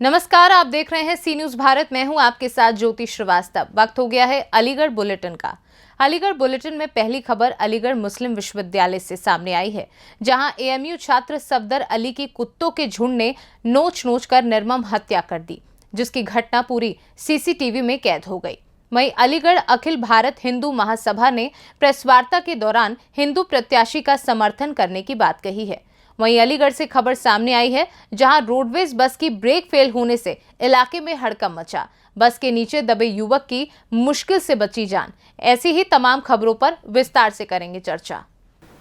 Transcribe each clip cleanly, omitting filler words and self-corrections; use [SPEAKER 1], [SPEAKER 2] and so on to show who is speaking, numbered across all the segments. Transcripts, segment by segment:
[SPEAKER 1] नमस्कार, आप देख रहे हैं सी न्यूज भारत। मैं हूं आपके साथ ज्योति श्रीवास्तव। वक्त हो गया है अलीगढ़ बुलेटिन का। अलीगढ़ बुलेटिन में पहली खबर अलीगढ़ मुस्लिम विश्वविद्यालय से सामने आई है, जहां एएमयू छात्र सफदर अली की कुत्तों के झुंड ने नोच नोच कर निर्मम हत्या कर दी, जिसकी घटना पूरी सीसीटीवी में कैद हो गई। वहीं अलीगढ़ अखिल भारत हिंदू महासभा ने प्रेस वार्ता के दौरान हिंदू प्रत्याशी का समर्थन करने की बात कही है। वहीं अलीगढ़ से खबर सामने आई है, जहां रोडवेज बस की ब्रेक फेल होने से इलाके में हड़कंप मचा। बस के नीचे दबे युवक की मुश्किल से बची जान। ऐसी ही तमाम खबरों पर विस्तार से करेंगे चर्चा।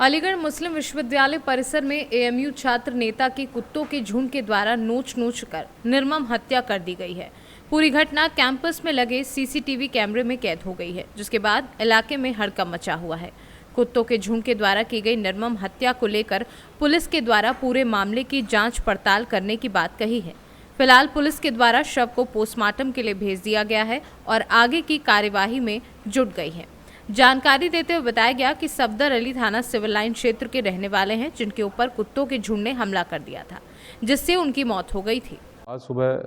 [SPEAKER 1] अलीगढ़ मुस्लिम विश्वविद्यालय परिसर में एएमयू छात्र नेता के कुत्तों के झुंड के द्वारा नोच नोच कर निर्मम हत्या कर दी गई है। पूरी घटना कैंपस में लगे सीसीटीवी कैमरे में कैद हो गई है, जिसके बाद इलाके में हड़कंप मचा हुआ है। कुत्तों के झुंड के द्वारा की गई निर्मम हत्या को लेकर पुलिस के द्वारा पूरे मामले की जांच पड़ताल करने की बात कही है। फिलहाल पुलिस के द्वारा शव को पोस्टमार्टम के लिए भेज दिया गया है और आगे की कार्यवाही में जुट गई है। जानकारी देते हुए बताया गया कि सफदर अली थाना सिविल लाइन क्षेत्र के रहने वाले हैं, जिनके ऊपर कुत्तों के झुंड ने हमला कर दिया था, जिससे उनकी मौत हो गई थी।
[SPEAKER 2] आज सुबह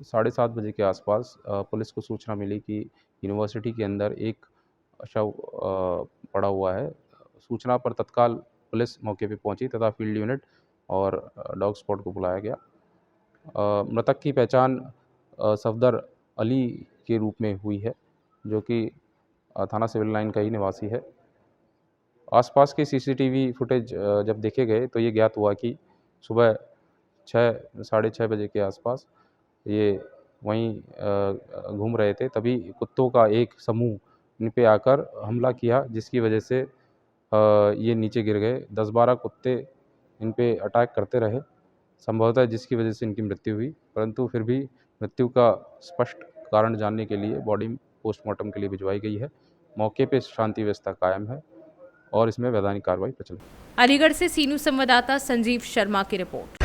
[SPEAKER 2] 7:30 बजे के आसपास पुलिस को सूचना मिली कि यूनिवर्सिटी के अंदर एक शव पड़ा हुआ है। सूचना पर तत्काल पुलिस मौके पर पहुंची तथा फील्ड यूनिट और डॉग स्क्वाड को बुलाया गया। मृतक की पहचान सफदर अली के रूप में हुई है, जो कि थाना सिविल लाइन का ही निवासी है। आसपास के सीसीटीवी फुटेज जब देखे गए तो ये ज्ञात हुआ कि सुबह 6 6:30 बजे के आसपास ये वहीं घूम रहे थे, तभी कुत्तों का एक समूह इन पे आकर हमला किया, जिसकी वजह से ये नीचे गिर गए। 10-12 कुत्ते इन पे अटैक करते रहे, संभवतः जिसकी वजह से इनकी मृत्यु हुई। परंतु फिर भी मृत्यु का स्पष्ट कारण जानने के लिए बॉडी पोस्टमार्टम के लिए भिजवाई गई है। मौके पे शांति व्यवस्था कायम है और इसमें वैधानिक कार्रवाई प्रचलित।
[SPEAKER 1] अलीगढ़ से सी न्यूज संवाददाता संजीव शर्मा की रिपोर्ट।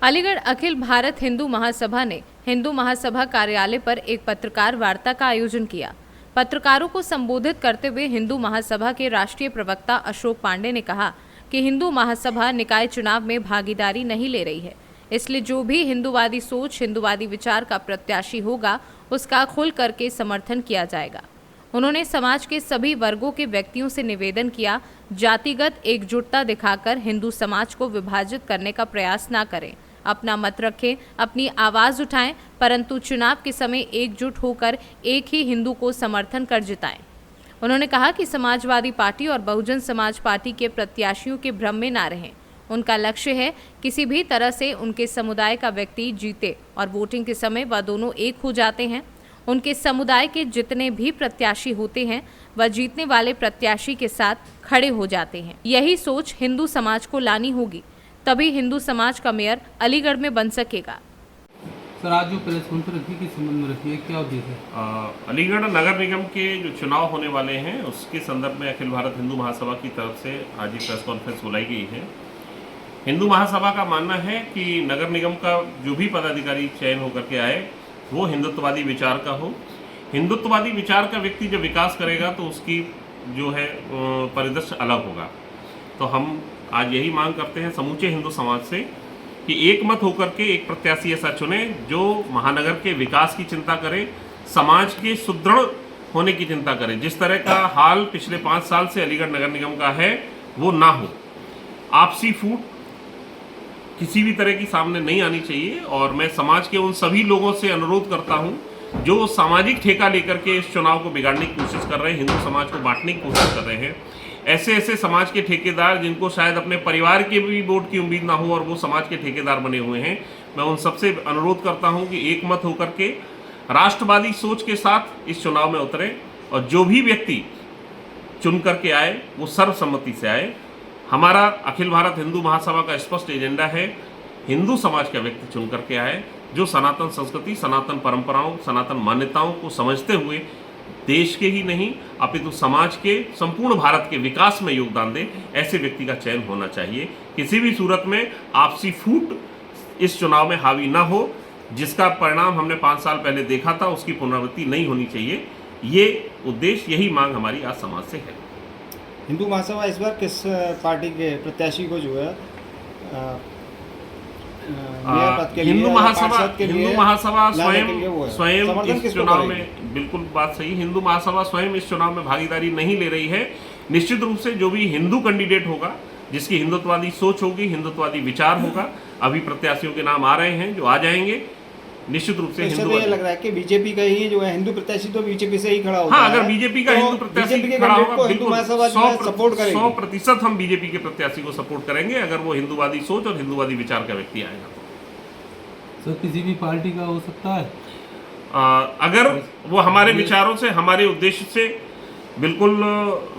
[SPEAKER 1] अलीगढ़ अखिल भारत हिंदू महासभा ने हिंदू महासभा कार्यालय पर एक पत्रकार वार्ता का आयोजन किया। पत्रकारों को संबोधित करते हुए हिंदू महासभा के राष्ट्रीय प्रवक्ता अशोक पांडे ने कहा कि हिंदू महासभा निकाय चुनाव में भागीदारी नहीं ले रही है, इसलिए जो भी हिंदूवादी सोच, हिंदूवादी विचार का प्रत्याशी होगा, उसका खुल करके समर्थन किया जाएगा। उन्होंने समाज के सभी वर्गों के व्यक्तियों से निवेदन किया, जातिगत एकजुटता दिखाकर हिंदू समाज को विभाजित करने का प्रयास न करें, अपना मत रखें, अपनी आवाज उठाएं, परंतु चुनाव के समय एकजुट होकर एक ही हिंदू को समर्थन कर जिताएं। उन्होंने कहा कि समाजवादी पार्टी और बहुजन समाज पार्टी के प्रत्याशियों के भ्रम में ना रहें। उनका लक्ष्य है किसी भी तरह से उनके समुदाय का व्यक्ति जीते, और वोटिंग के समय वह दोनों एक हो जाते हैं। उनके समुदाय के जितने भी प्रत्याशी होते हैं, वह जीतने वाले प्रत्याशी के साथ खड़े हो जाते हैं। यही सोच हिंदू समाज को लानी होगी, तभी हिंदू समाज का मेयर अलीगढ़ में बन सकेगा।
[SPEAKER 3] सर, आज जो प्रेस कॉन्फ्रेंस रखी, किस संबंध में रखी है, क्या उद्देश्य है?
[SPEAKER 4] अलीगढ़ नगर निगम के जो चुनाव होने वाले हैं, उसके संदर्भ में अखिल भारत हिंदू महासभा की तरफ से आज ये प्रेस कॉन्फ्रेंस बुलाई गई है। हिंदू महासभा का मानना है कि नगर निगम का जो भी पदाधिकारी चयन होकर के आए, वो हिंदुत्ववादी विचार का हो। हिंदुत्ववादी विचार का व्यक्ति जब विकास करेगा तो उसकी जो है परिदृश्य अलग होगा। तो हम आज यही मांग करते हैं समूचे हिंदू समाज से कि एक मत होकर के एक प्रत्याशी ऐसा चुने जो महानगर के विकास की चिंता करे, समाज के सुदृढ़ होने की चिंता करे। जिस तरह का हाल पिछले 5 साल से अलीगढ़ नगर निगम का है, वो ना हो। आपसी फूट किसी भी तरह की सामने नहीं आनी चाहिए। और मैं समाज के उन सभी लोगों से अनुरोध करता हूं जो सामाजिक ठेका लेकर के इस चुनाव को बिगाड़ने की कोशिश कर रहे हैं, हिंदू समाज को बांटने की कोशिश कर रहे हैं। ऐसे समाज के ठेकेदार जिनको शायद अपने परिवार के भी वोट की उम्मीद ना हो और वो समाज के ठेकेदार बने हुए हैं, मैं उन सबसे अनुरोध करता हूं कि एक मत होकर के राष्ट्रवादी सोच के साथ इस चुनाव में उतरे, और जो भी व्यक्ति चुन करके आए वो सर्वसम्मति से आए। हमारा अखिल भारत हिंदू महासभा का स्पष्ट एजेंडा है, हिंदू समाज का व्यक्ति चुन करके आए जो सनातन संस्कृति, सनातन परंपराओं, सनातन मान्यताओं को समझते हुए देश के ही नहीं अपितु समाज के, संपूर्ण भारत के विकास में योगदान दे। ऐसे व्यक्ति का चयन होना चाहिए। किसी भी सूरत में आपसी फूट इस चुनाव में हावी ना हो, जिसका परिणाम हमने 5 साल पहले देखा था, उसकी पुनरावृत्ति नहीं होनी चाहिए। ये उद्देश्य, यही मांग हमारी आज समाज से है।
[SPEAKER 5] हिंदू महासभा इस बार किस पार्टी के प्रत्याशी को जो है मेयर पद के लिए
[SPEAKER 4] हिंदू
[SPEAKER 5] या
[SPEAKER 4] महासभा
[SPEAKER 5] पार्षद के लिए
[SPEAKER 4] हिंदू महासभा
[SPEAKER 5] लाने के लिए वो है।
[SPEAKER 4] स्वयं
[SPEAKER 5] समर्थन
[SPEAKER 4] इस
[SPEAKER 5] किसको
[SPEAKER 4] चुनाव
[SPEAKER 5] करेगी?
[SPEAKER 4] में, बिल्कुल बात सही, हिंदू महासभा स्वयं इस चुनाव में भागीदारी नहीं ले रही है। निश्चित रूप से जो भी हिंदू कैंडिडेट होगा, जिसकी हिंदुत्ववादी सोच होगी, हिंदुत्ववादी विचार होगा, अभी प्रत्याशियों के नाम आ रहे हैं जो आ जाएंगे, निश्चित रूप से
[SPEAKER 5] इससे तो
[SPEAKER 4] हिंदू।
[SPEAKER 5] ये लग रहा है कि बीजेपी का ही जो है हिंदू प्रत्याशी तो बीजेपी से ही खड़ा होगा।
[SPEAKER 4] हाँ, अगर बीजेपी का हिंदू प्रत्याशी
[SPEAKER 5] बीजेपी के
[SPEAKER 4] खड़ा
[SPEAKER 5] कैंडिडेट
[SPEAKER 4] होगा,
[SPEAKER 5] को हिंदू महासभा जो है सपोर्ट करेगी।
[SPEAKER 4] 100% हम बीजेपी के प्रत्याशी को सपोर्ट करेंगे अगर वो हिंदूवादी सोच और हिंदूवादी विचार का व्यक्ति आएगा।
[SPEAKER 3] सर किसी भी पार्टी का हो सकता है?
[SPEAKER 4] अगर वो हमारे विचारों से, हमारे उद्देश्य से बिल्कुल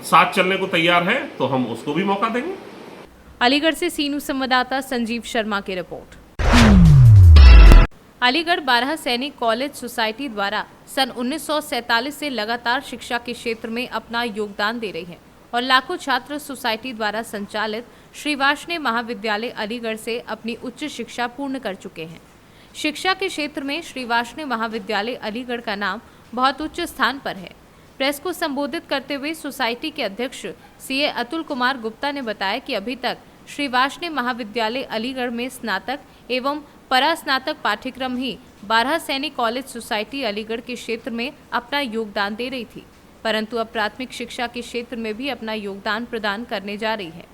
[SPEAKER 4] साथ चलने को तैयार है तो हम उसको भी मौका देंगे।
[SPEAKER 1] अलीगढ़ से सी न्यूज़ संवाददाता संजीव शर्मा की रिपोर्ट। अलीगढ़ 12 सैनिक कॉलेज सोसाइटी द्वारा सन 1947 से लगातार शिक्षा के क्षेत्र में अपना योगदान दे रही है और लाखों छात्र सोसाइटी द्वारा संचालित श्री वाष्णेय महाविद्यालय अलीगढ़ से अपनी उच्च शिक्षा पूर्ण कर चुके हैं। शिक्षा के क्षेत्र में श्री वाष्णेय महाविद्यालय अलीगढ़ का नाम बहुत उच्च स्थान पर है। प्रेस को संबोधित करते हुए सोसाइटी के अध्यक्ष सीए अतुल कुमार गुप्ता ने बताया कि अभी तक श्री वाष्णेय महाविद्यालय अलीगढ़ में स्नातक एवं परास्नातक पाठ्यक्रम ही 12 सैनिक कॉलेज सोसाइटी अलीगढ़ के क्षेत्र में अपना योगदान दे रही थी, परंतु अब प्राथमिक शिक्षा के क्षेत्र में भी अपना योगदान प्रदान करने जा रही है।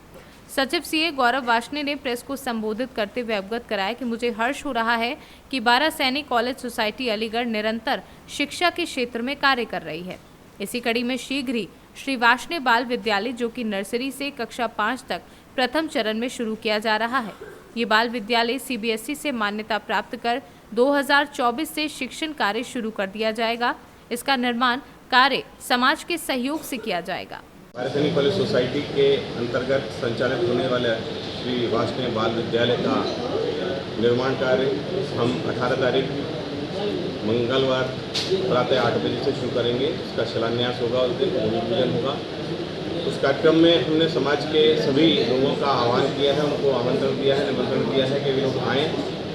[SPEAKER 1] सचिव सीए गौरव वाष्णेय ने प्रेस को संबोधित करते हुए अवगत कराया कि मुझे हर्ष हो रहा है कि 12 सैनिक कॉलेज सोसाइटी अलीगढ़ निरंतर शिक्षा के क्षेत्र में कार्य कर रही है। इसी कड़ी में शीघ्र ही श्री वाष्णेय बाल विद्यालय, जो कि नर्सरी से कक्षा 5 तक प्रथम चरण में शुरू किया जा रहा है। ये बाल विद्यालय सीबीएसई से मान्यता प्राप्त कर 2024 से शिक्षण कार्य शुरू कर दिया जाएगा। इसका निर्माण कार्य समाज के सहयोग से किया जाएगा।
[SPEAKER 6] 12 सैनिक कॉलेज सोसाइटी के अंतर्गत संचालित होने वाले श्री वाष्णेय बाल विद्यालय का निर्माण कार्य हम 18 तारीख मंगलवार प्रातः 8 बजे से शुरू करेंगे। इसका शिलान्यास होगा, उस दिन भूमि पूजन होगा। उस कार्यक्रम में हमने समाज के सभी लोगों का आह्वान किया है, उनको आमंत्रण दिया है, निमंत्रण दिया है कि वे लोग आएँ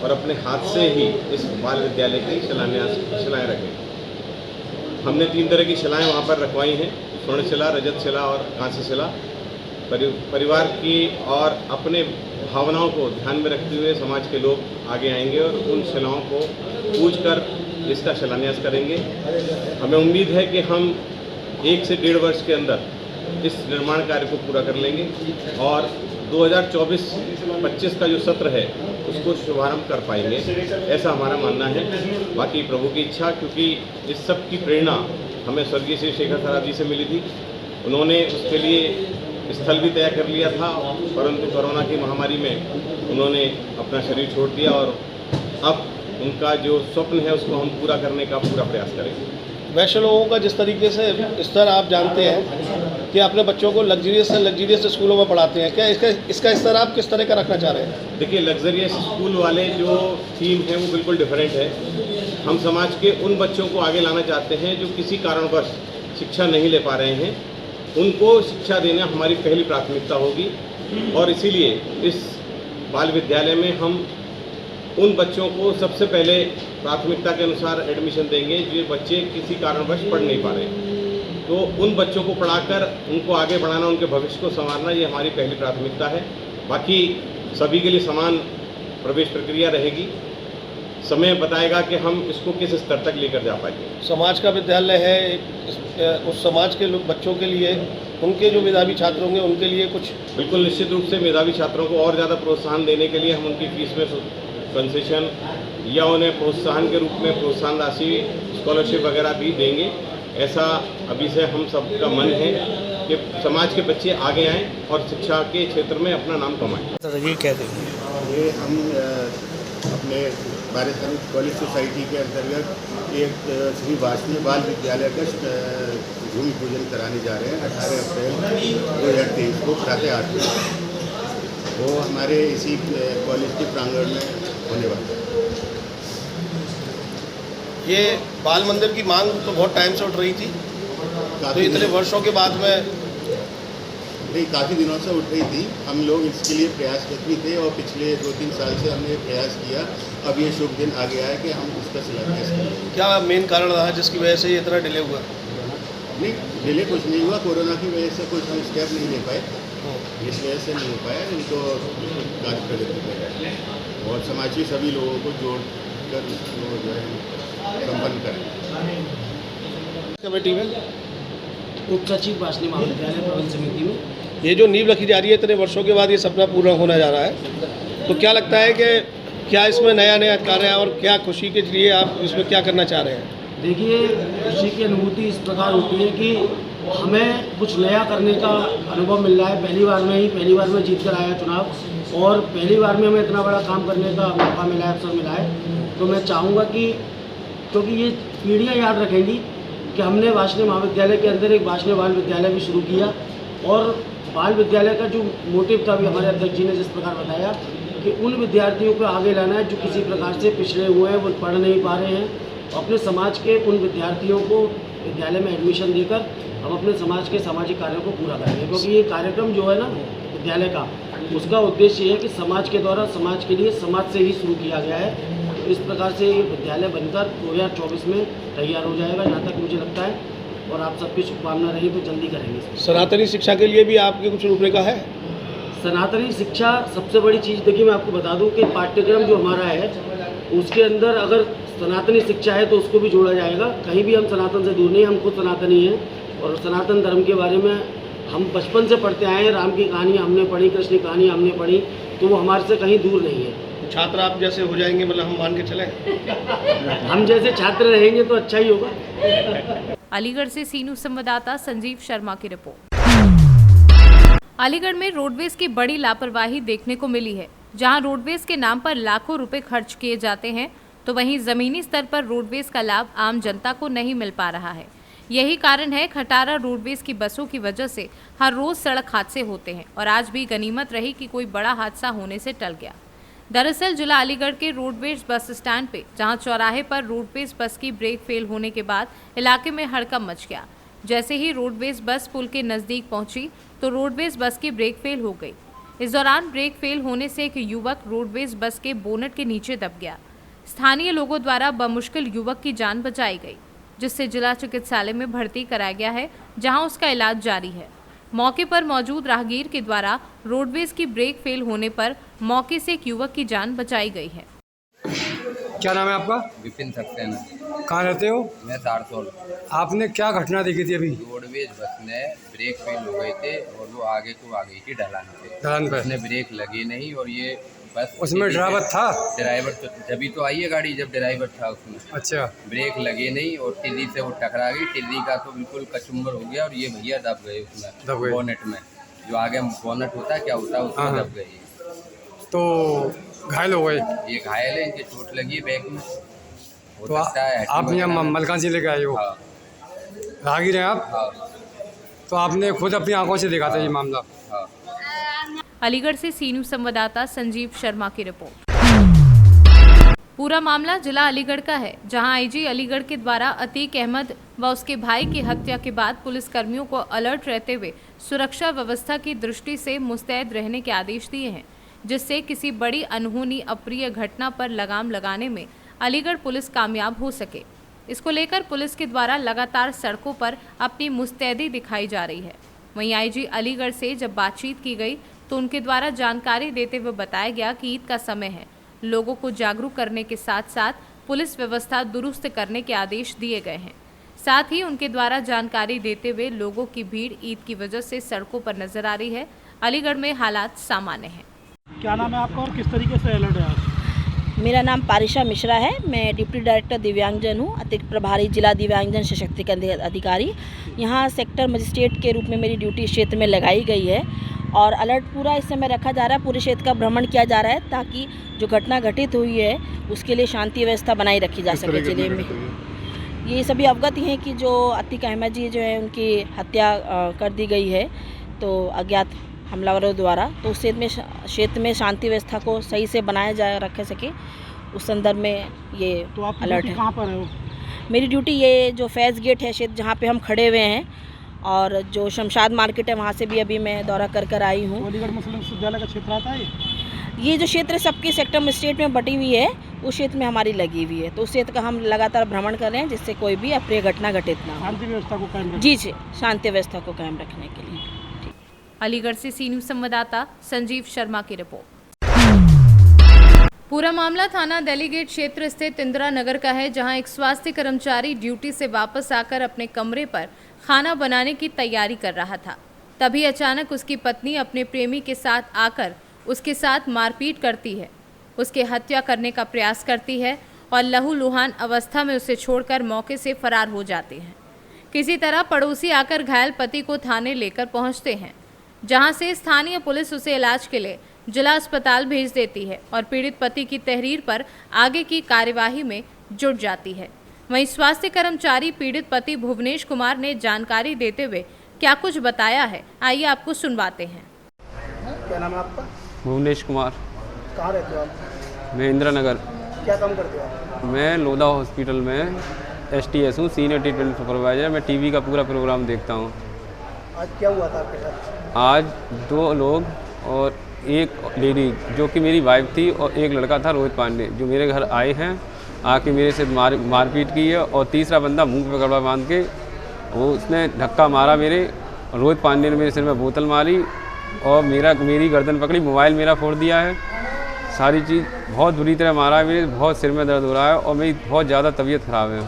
[SPEAKER 6] और अपने हाथ से ही इस बाल विद्यालय की शिलाएँ रखें। हमने 3 तरह की शिलाएँ वहाँ पर रखवाई हैं, स्वर्ण शिला, रजत शिला और कांस्य शिला। परिवार की और अपने भावनाओं को ध्यान में रखते हुए समाज के लोग आगे आएंगे और उन शिलाओं को पूजकर इसका शिलान्यास करेंगे। हमें उम्मीद है कि हम 1 से 1.5 वर्ष के अंदर इस निर्माण कार्य को पूरा कर लेंगे और 2024-25 का जो सत्र है उसको शुभारंभ कर पाएंगे, ऐसा हमारा मानना है। बाकी प्रभु की इच्छा, क्योंकि इस सब की प्रेरणा हमें स्वर्गीय श्री शेखर सराफ जी से मिली थी। उन्होंने उसके लिए स्थल भी तय कर लिया था, परंतु कोरोना की महामारी में उन्होंने अपना शरीर छोड़ दिया और अब उनका जो स्वप्न है उसको हम पूरा करने का पूरा प्रयास करेंगे।
[SPEAKER 7] वैसे लोगों का जिस तरीके से स्तर आप जानते हैं कि अपने बच्चों को लग्जरियस स्कूलों में पढ़ाते हैं, क्या इसका स्तर आप किस तरह का रखना चाह रहे हैं?
[SPEAKER 6] देखिए, लग्जरियस स्कूल वाले जो थीम है वो बिल्कुल डिफरेंट है। हम समाज के उन बच्चों को आगे लाना चाहते हैं जो किसी कारणवश शिक्षा नहीं ले पा रहे हैं, उनको शिक्षा देना हमारी पहली प्राथमिकता होगी और इसीलिए इस बाल विद्यालय में हम उन बच्चों को सबसे पहले प्राथमिकता के अनुसार एडमिशन देंगे जो बच्चे किसी कारणवश पढ़ नहीं पा रहे हैं। तो उन बच्चों को पढ़ाकर उनको आगे बढ़ाना, उनके भविष्य को संवारना, ये हमारी पहली प्राथमिकता है। बाकी सभी के लिए समान प्रवेश प्रक्रिया रहेगी। समय बताएगा कि हम इसको किस स्तर तक लेकर जा पाएंगे।
[SPEAKER 7] समाज का विद्यालय है, उस समाज के लोग बच्चों के लिए, उनके जो मेधावी छात्र होंगे उनके लिए कुछ
[SPEAKER 6] बिल्कुल निश्चित रूप से मेधावी छात्रों को और ज़्यादा प्रोत्साहन देने के लिए हम उनकी फीस में कंसेशन या उन्हें प्रोत्साहन के रूप में प्रोत्साहन राशि, स्कॉलरशिप वगैरह भी देंगे। ऐसा अभी से हम सबका मन है कि समाज के बच्चे आगे आएँ और शिक्षा के क्षेत्र में अपना नाम कमाएं।
[SPEAKER 7] ये कह देंगे।
[SPEAKER 8] ये हम अपने 12 सैनिक कॉलेज सोसाइटी के अंतर्गत एक श्री वाष्णेय बाल विद्यालय का भूमि पूजन कराने जा रहे हैं 18 अप्रैल 2023 को प्रातः 8 बजे। वो हमारे इसी कॉलेज के प्रांगण में होने वाला है।
[SPEAKER 7] ये बाल मंदिर की मांग तो बहुत टाइम से उठ रही थी, तो इतने वर्षों के बाद में
[SPEAKER 8] नहीं, काफ़ी दिनों से उठ रही थी। हम लोग इसके लिए प्रयासरत भी थे और पिछले 2-3 साल से हमने प्रयास किया। अब ये शुभ दिन आ गया है कि हम उसका शिलान्यास करें।
[SPEAKER 7] क्या मेन कारण रहा जिसकी वजह से ये इतना डिले हुआ?
[SPEAKER 8] नहीं, डिले कुछ नहीं हुआ, कोरोना की वजह से कुछ हम स्टेप नहीं ले पाए, इस वजह से नहीं हो पाया। इनको कार्य प्रगति कर रहे हैं और समाज के सभी लोगों को जोड़कर इसको जो है संपन्न करें।
[SPEAKER 7] कमेटी में
[SPEAKER 9] उप सचिव वासनी महाविद्यालय प्रबंध समिति में
[SPEAKER 7] ये जो नींव रखी जा रही है इतने वर्षों के बाद, ये सपना पूरा होने जा रहा है, तो क्या लगता है कि क्या इसमें नया नया कार्य है और क्या खुशी के लिए आप इसमें क्या करना चाह रहे हैं?
[SPEAKER 9] देखिए, खुशी की अनुभूति इस प्रकार होती है कि हमें कुछ नया करने का अनुभव मिल रहा है। पहली बार में जीत कर आया चुनाव और पहली बार में हमें इतना बड़ा काम करने का मौका मिला है, अवसर मिला है। तो मैं चाहूँगा कि क्योंकि ये पीढ़ियाँ याद रखेंगी कि हमने वासनी महाविद्यालय के अंदर एक वासनी बाल विद्यालय भी शुरू किया और बाल विद्यालय का जो मोटिव था भी हमारे अध्यक्ष जी ने जिस प्रकार बताया कि उन विद्यार्थियों को आगे लाना है जो किसी प्रकार से पिछड़े हुए हैं, वो पढ़ नहीं पा रहे हैं। अपने समाज के उन विद्यार्थियों को विद्यालय में एडमिशन देकर हम अपने समाज के सामाजिक कार्यों को पूरा करेंगे, क्योंकि ये कार्यक्रम जो है ना विद्यालय का, उसका उद्देश्य ये है कि समाज के द्वारा समाज के लिए समाज से ही शुरू किया गया है। तो इस प्रकार से ये विद्यालय बनकर 2024 में तैयार हो जाएगा, जहाँ तक मुझे लगता है। और आप सबकी शुभकामना रही तो जल्दी करेंगे।
[SPEAKER 7] सनातनी शिक्षा के लिए भी आपकी कुछ रूपरेखा है?
[SPEAKER 9] सनातनी शिक्षा सबसे बड़ी चीज़, देखिए मैं आपको बता दूं कि पाठ्यक्रम जो हमारा है उसके अंदर अगर सनातनी शिक्षा है तो उसको भी जोड़ा जाएगा। कहीं भी हम सनातन से दूर नहीं, हम खुद सनातनी हैं और सनातन धर्म के बारे में हम बचपन से पढ़ते आए हैं। राम की कहानी हमने पढ़ी, कृष्ण की कहानी हमने पढ़ी, तो वो हमारे से कहीं दूर नहीं है।
[SPEAKER 7] छात्र आप जैसे हो जाएंगे, मतलब हम मान के चलें?
[SPEAKER 9] हम जैसे छात्र रहेंगे तो अच्छा ही होगा।
[SPEAKER 1] अलीगढ़ से सी न्यूज़ संवाददाता संजीव शर्मा की रिपोर्ट। अलीगढ़ में रोडवेज की बड़ी लापरवाही देखने को मिली है। जहां रोडवेज के नाम पर लाखों रुपए खर्च किए जाते हैं, तो वहीं जमीनी स्तर पर रोडवेज का लाभ आम जनता को नहीं मिल पा रहा है। यही कारण है खटारा रोडवेज की बसों की वजह से हर रोज सड़क हादसे होते हैं और आज भी गनीमत रही कि कोई बड़ा हादसा होने से टल गया। दरअसल जिला अलीगढ़ के रोडवेज बस स्टैंड पे, जहां चौराहे पर रोडवेज बस की ब्रेक फेल होने के बाद इलाके में हड़कंप मच गया। जैसे ही रोडवेज बस पुल के नजदीक पहुंची तो रोडवेज बस की ब्रेक फेल हो गई। इस दौरान ब्रेक फेल होने से एक युवक रोडवेज बस के बोनट के नीचे दब गया। स्थानीय लोगों द्वारा बमुश्किल युवक की जान बचाई गई, जिससे जिला चिकित्सालय में भर्ती कराया गया है, जहां उसका इलाज जारी है। मौके पर मौजूद राहगीर के द्वारा रोडवेज की ब्रेक फेल होने पर मौके से एक युवक की जान बचाई गई है।
[SPEAKER 10] क्या नाम है आपका?
[SPEAKER 11] विपिन सक्सेना।
[SPEAKER 10] कहाँ रहते हो?
[SPEAKER 11] मैं तारसोल।
[SPEAKER 10] आपने क्या घटना देखी थी अभी?
[SPEAKER 11] रोडवेज बस में ब्रेक फेल हो गए थे और वो आगे को आ गई थी ढलान
[SPEAKER 10] पे।
[SPEAKER 11] उसने ब्रेक लगी नहीं और ये बस
[SPEAKER 10] उसमें ड्राइवर था?
[SPEAKER 11] ड्राइवर तो जभी तो आई है गाड़ी जब ड्राइवर था उसमें।
[SPEAKER 10] अच्छा।
[SPEAKER 11] ब्रेक लगे नहीं और टिल्ली से वो टकरा गई। टिल्ली का तो बिल्कुल कचुम्बर हो गया और ये भैया दब गए उसमें, बोनेट में। जो आगे बोनेट होता है क्या होता है उसमें दब गई।
[SPEAKER 10] तो घायल हो गए?
[SPEAKER 11] ये घायल है, इनके चोट लगी है बैक में।
[SPEAKER 10] तो आप यहाँ मलकान से लेके आए हो?
[SPEAKER 11] हाँ।
[SPEAKER 10] राहगीर हैं आप?
[SPEAKER 11] हाँ।
[SPEAKER 10] तो आपने खुद अपनी आंखों से देखा था ये मामला?
[SPEAKER 11] हाँ।
[SPEAKER 1] अलीगढ़ से सी न्यूज़ संवाददाता संजीव शर्मा की रिपोर्ट। पूरा मामला जिला अलीगढ़ का है, जहां आईजी अलीगढ़ के द्वारा अतीक अहमद व उसके भाई की हत्या के बाद पुलिस कर्मियों को अलर्ट रहते हुए सुरक्षा व्यवस्था की दृष्टि से मुस्तैद रहने के आदेश दिए हैं, जिससे किसी बड़ी अनहोनी अप्रिय घटना पर लगाम लगाने में अलीगढ़ पुलिस कामयाब हो सके। इसको लेकर पुलिस के द्वारा लगातार सड़कों पर अपनी मुस्तैदी दिखाई जा रही है। वहीं आईजी अलीगढ़ से जब बातचीत की गई तो उनके द्वारा जानकारी देते हुए बताया गया कि ईद का समय है, लोगों को जागरूक करने के साथ साथ पुलिस व्यवस्था दुरुस्त करने के आदेश दिए गए हैं। साथ ही उनके द्वारा जानकारी देते हुए लोगों की भीड़ ईद की वजह से सड़कों पर नजर आ रही है। अलीगढ़ में हालात सामान्य हैं।
[SPEAKER 12] क्या नाम है आपका और किस तरीके से अलर्ट है आप?
[SPEAKER 13] मेरा नाम पारिशा मिश्रा है। मैं डिप्टी डायरेक्टर दिव्यांगजन हूँ, अतिरिक्त प्रभारी जिला दिव्यांगजन सशक्तिकरण अधिकारी। यहाँ सेक्टर मजिस्ट्रेट के रूप में मेरी ड्यूटी इस क्षेत्र में लगाई गई है और अलर्ट पूरा इस समय रखा जा रहा है। पूरे क्षेत्र का भ्रमण किया जा रहा है ताकि जो घटना घटित हुई है उसके लिए शांति व्यवस्था बनाई रखी जा सके जिले में। ये सभी अवगत हैं कि जो अतीक अहमद जी जो है उनकी हत्या कर दी गई है तो अज्ञात हमलावरों द्वारा, तो उस क्षेत्र में शांति व्यवस्था को सही से बनाया जा रख सके, उस संदर्भ में ये
[SPEAKER 12] तो आप
[SPEAKER 13] अलर्ट है।
[SPEAKER 12] कहाँ पर है वो?
[SPEAKER 13] मेरी ड्यूटी ये जो फैज़ गेट है क्षेत्र जहाँ पे हम खड़े हुए हैं और जो शमशाद मार्केट है वहाँ से भी अभी मैं दौरा कर आई हूँ।
[SPEAKER 12] अलीगढ़ मुस्लिम विश्वविद्यालय का क्षेत्र आता है
[SPEAKER 13] ये जो क्षेत्र सबके सेक्टर मजिस्ट्रेट में बटी हुई है उस क्षेत्र में हमारी लगी हुई है। तो उस क्षेत्र का हम लगातार भ्रमण कर रहे हैं जिससे कोई भी अप्रिय घटना घटित ना हो।
[SPEAKER 12] शांति व्यवस्था को कायम
[SPEAKER 13] जी जी, शांति व्यवस्था को कायम रखने के लिए।
[SPEAKER 1] अलीगढ़ से सी न्यूज़ संवाददाता संजीव शर्मा की रिपोर्ट। पूरा मामला थाना दिल्ली गेट क्षेत्र स्थित इंदिरा नगर का है, जहां एक स्वास्थ्य कर्मचारी ड्यूटी से वापस आकर अपने कमरे पर खाना बनाने की तैयारी कर रहा था। तभी अचानक उसकी पत्नी अपने प्रेमी के साथ आकर उसके साथ मारपीट करती है, उसकी हत्या करने का प्रयास करती है और लहूलुहान अवस्था में उसे छोड़कर मौके से फरार हो जाती है। किसी तरह पड़ोसी आकर घायल पति को थाने लेकर पहुंचते हैं, जहां से स्थानीय पुलिस उसे इलाज के लिए जिला अस्पताल भेज देती है और पीड़ित पति की तहरीर पर आगे की कार्यवाही में जुट जाती है। वहीं स्वास्थ्य कर्मचारी पीड़ित पति भुवनेश कुमार ने जानकारी देते हुए क्या कुछ बताया है, आइए आपको सुनवाते हैं।
[SPEAKER 7] क्या नाम है आपका?
[SPEAKER 2] भुवनेश कुमार।
[SPEAKER 7] कहाँ रहते हो आप?
[SPEAKER 2] मैं इंदिरा नगर।
[SPEAKER 7] क्या काम करते हो आप?
[SPEAKER 2] मैं लोधा हॉस्पिटल में STS हूँ, सीनियर ट्रीटमेंट सुपरवाइजर। मैं टीवी का पूरा प्रोग्राम देखता हूँ।
[SPEAKER 7] आज क्या हुआ था आपके साथ?
[SPEAKER 2] आज 2 लोग और एक लेडी जो कि मेरी वाइफ थी और एक लड़का था रोहित पांडे, जो मेरे घर आए हैं, आके मेरे से मारपीट की है। और तीसरा बंदा मुंह पे कपड़ा बांध के उसने धक्का मारा मेरे। रोहित पांडे ने मेरे सिर में बोतल मारी और मेरी गर्दन पकड़ी, मोबाइल मेरा फोड़ दिया है। सारी चीज़ बहुत बुरी तरह मारा है, मेरे बहुत सिर में दर्द हो रहा है और मेरी बहुत ज़्यादा तबीयत ख़राब है।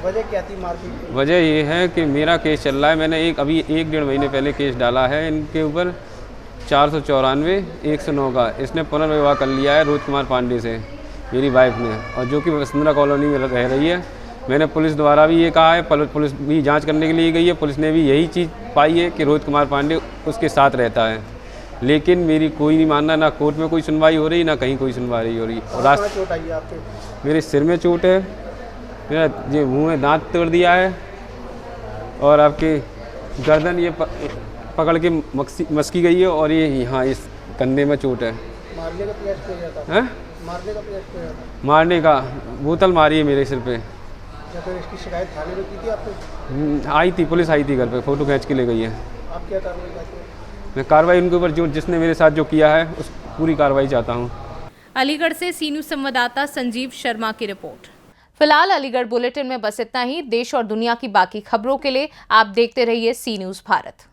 [SPEAKER 7] वजह क्या थी मारपीट?
[SPEAKER 2] वजह ये है कि मेरा केस चल रहा है। मैंने अभी 1-1.5 महीने पहले केस डाला है इनके ऊपर 494-109 का। इसने पुनर्विवाह कर लिया है रोहित कुमार पांडे से, मेरी वाइफ ने, और जो कि वसुंधरा कॉलोनी में रह रही है। मैंने पुलिस द्वारा भी ये कहा है, पुलिस भी जांच करने के लिए गई है। पुलिस ने भी यही चीज़ पाई है कि रोहित कुमार पांडे उसके साथ रहता है, लेकिन मेरी कोई नहीं मानना। ना कोर्ट में कोई सुनवाई हो रही, ना कहीं कोई सुनवाई हो रही। और
[SPEAKER 7] कहाँ चोट आई है आपके?
[SPEAKER 2] मेरे सिर में चोट है, मेरा ये मुँह में दांत तोड़ दिया है और आपके गर्दन ये पकड़ के मस्की गई है और ये यहाँ इस कंधे में चोट है।
[SPEAKER 7] मारने का प्रयास किया जाता
[SPEAKER 2] है?
[SPEAKER 7] मारने का प्रयास किया जाता?
[SPEAKER 2] मारने का, बोतल मारी है मेरे सिर पे।
[SPEAKER 7] या फिर इसकी शिकायत थाने में की थी आपने?
[SPEAKER 2] आई थी, पुलिस आई थी घर पे, फ़ोटो खींच के ले गई है।
[SPEAKER 7] आप क्या कार्रवाई चाहते हैं?
[SPEAKER 2] मैं कार्रवाई उनके ऊपर जिसने मेरे साथ जो किया है उस पूरी कार्रवाई चाहता हूँ।
[SPEAKER 1] अलीगढ़ से सी न्यूज़ संवाददाता संजीव शर्मा की रिपोर्ट। फिलहाल अलीगढ़ बुलेटिन में बस इतना ही। देश और दुनिया की बाकी खबरों के लिए आप देखते रहिए सी न्यूज़ भारत।